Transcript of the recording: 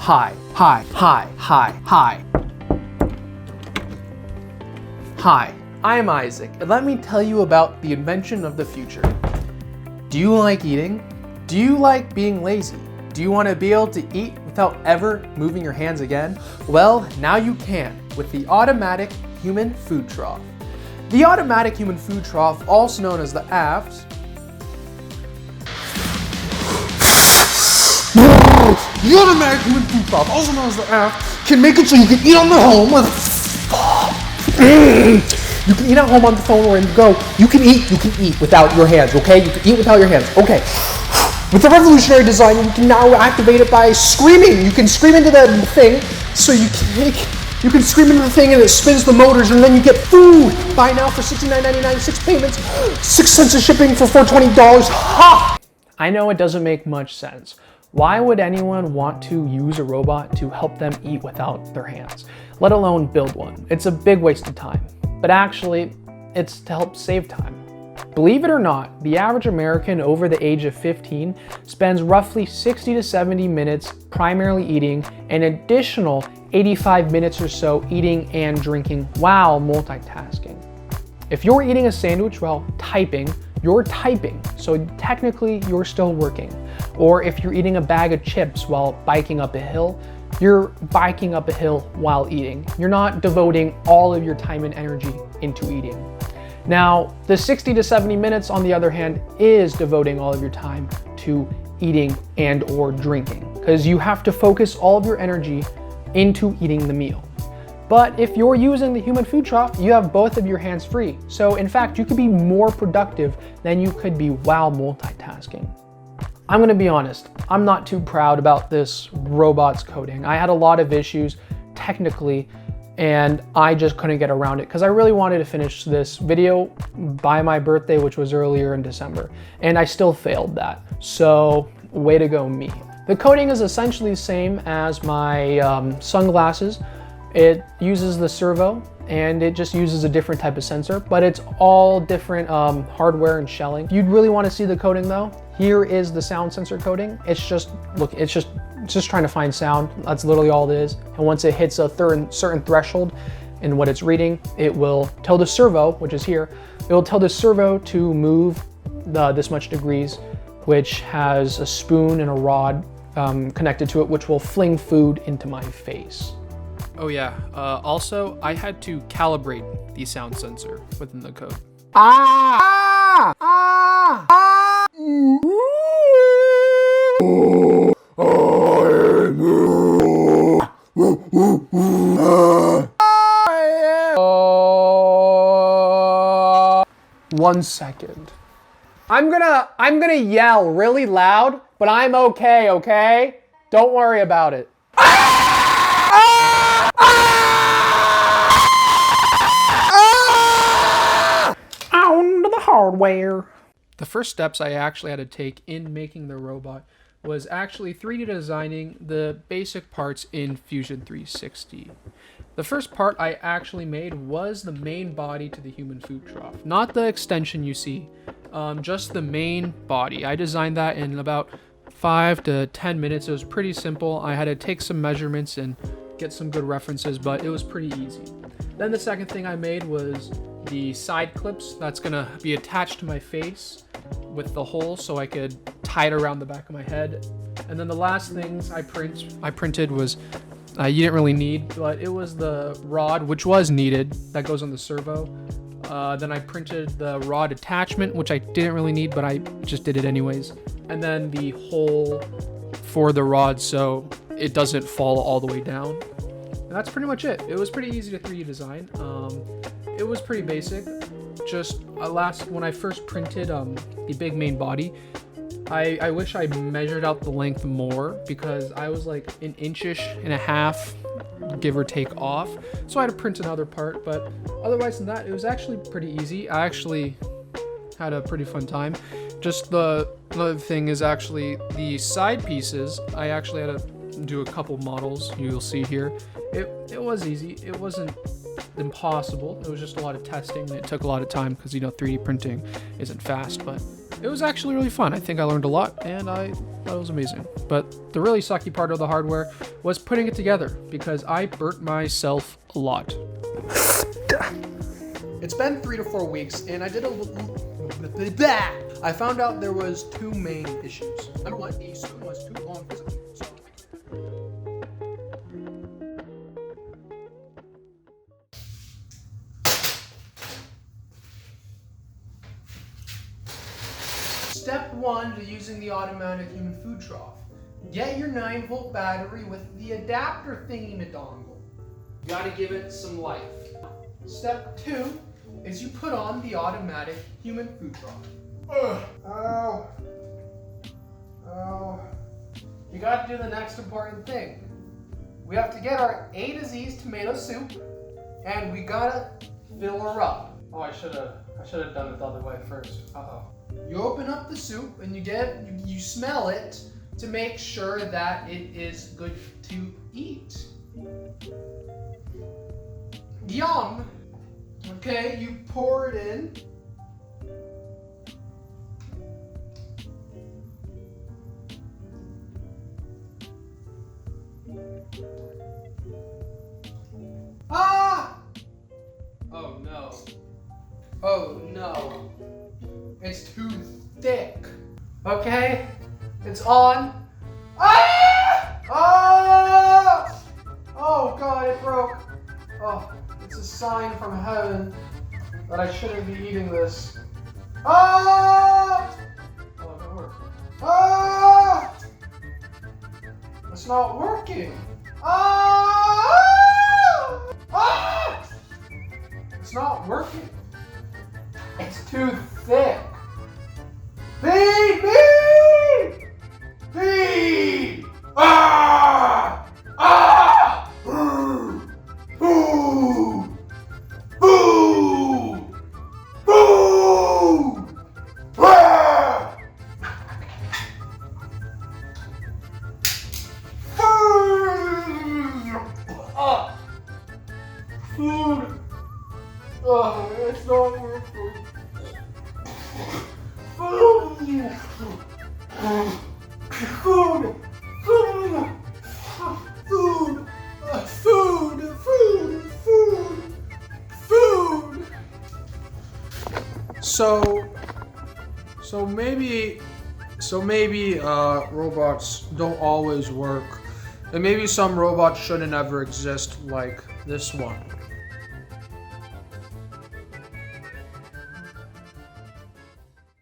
Hi, hi, hi, hi, hi. Hi, I'm Isaac, and let me tell you about the invention of the future. Do you like eating? Do you like being lazy? Do you want to be able to eat without ever moving your hands again? Well, now you can with the Automatic Human Food Trough. The Automatic Human Food Trough, also known as the AFT, the Automatic Human Food Trough, also known as the AFT, can make it so you can eat on the home with you can eat at home on the phone or in the go. You can eat without your hands, okay? You can eat without your hands, okay. With the revolutionary design, you can now activate it by screaming. You can scream into the thing, so you can scream into the thing and it spins the motors and then you get food. Buy now for $69.99, 6 payments, 6 cents of shipping for $420. Ha! I know it doesn't make much sense. Why would anyone want to use a robot to help them eat without their hands, let alone build one? It's a big waste of time. But actually, it's to help save time. Believe it or not, the average American over the age of 15 spends roughly 60 to 70 minutes primarily eating, an additional 85 minutes or so eating and drinking while multitasking. If you're eating a sandwich while typing, you're typing, so technically you're still working. Or if you're eating a bag of chips while biking up a hill, you're biking up a hill while eating. You're not devoting all of your time and energy into eating. Now, the 60 to 70 minutes, on the other hand, is devoting all of your time to eating and or drinking, because you have to focus all of your energy into eating the meal. But if you're using the Human Food Trough, you have both of your hands free. So in fact, you could be more productive than you could be while multitasking. I'm gonna be honest, I'm not too proud about this robot's coding. I had a lot of issues technically, and I just couldn't get around it because I really wanted to finish this video by my birthday, which was earlier in December, and I still failed that. So way to go me. The coding is essentially the same as my sunglasses. It uses the servo and it just uses a different type of sensor, but it's all different hardware and shelling. If you'd really want to see the coding though, here is the sound sensor coding. It's just trying to find sound. That's literally all it is. And once it hits a certain threshold in what it's reading, it will tell the servo, which is here, it will tell the servo to move this much degrees, which has a spoon and a rod connected to it, which will fling food into my face. Oh yeah, also I had to calibrate the sound sensor within the code. One second. I'm gonna yell really loud, but I'm okay? Don't worry about it. On to the hardware. The first steps I actually had to take in making the robot was actually 3D designing the basic parts in Fusion 360. The first part I actually made was the main body to the Human Food Trough, not the extension you see, just the main body. I designed that in about 5 to 10 minutes. It was pretty simple. I had to take some measurements and get some good references, but it was pretty easy. Then the second thing I made was the side clips that's gonna be attached to my face with the hole so I could tie it around the back of my head. And then the last things I printed was you didn't really need, but it was the rod, which was needed, that goes on the servo. Then I printed the rod attachment, which I didn't really need, but I just did it anyways. And then the hole for the rod so it doesn't fall all the way down. And that's pretty much it. It was pretty easy to 3D design. It was pretty basic. Just when I first printed the big main body, I wish I measured out the length more because I was like 1.5 inches, give or take off. So I had to print another part, but otherwise than that, it was actually pretty easy. I actually had a pretty fun time. Just another thing is actually the side pieces. I actually had to do a couple models you'll see here. It was easy. It wasn't impossible. It was just a lot of testing and it took a lot of time because 3D printing isn't fast, but it was actually really fun. I think I learned a lot, and I thought it was amazing. But the really sucky part of the hardware was putting it together, because I burnt myself a lot. It's been 3 to 4 weeks, and I did I found out there was 2 main issues. Number 1, the spoon was too long physically. Step 1 to using the Automatic Human Food Trough. Get your 9-volt battery with the adapter thingy-madongle. You gotta give it some life. Step 2 is you put on the Automatic Human Food Trough. Ow. Ow. You gotta do the next important thing. We have to get our A to Z's tomato soup, and we gotta fill her up. Oh, I should have done it the other way first. Uh-oh. You open up the soup and you smell it to make sure that it is good to eat. Yum! Okay, you pour it in. Ah! Oh no. Oh no. It's too thick. Okay? It's on. Ah! Ah! Oh god, it broke. Oh, it's a sign from heaven that I shouldn't be eating this. Ah! Oh, it worked. Ah! It's not working. Ah! Ah! It's not working. It's too thick. Feed me! Feed! Ah! Ah! Food! Food! Food! Food! Ah! Ah! Food! Oh, it's not working. Food! Food! Food! Food! Food! Food! Food! Food! So maybe robots don't always work, and maybe some robots shouldn't ever exist like this one.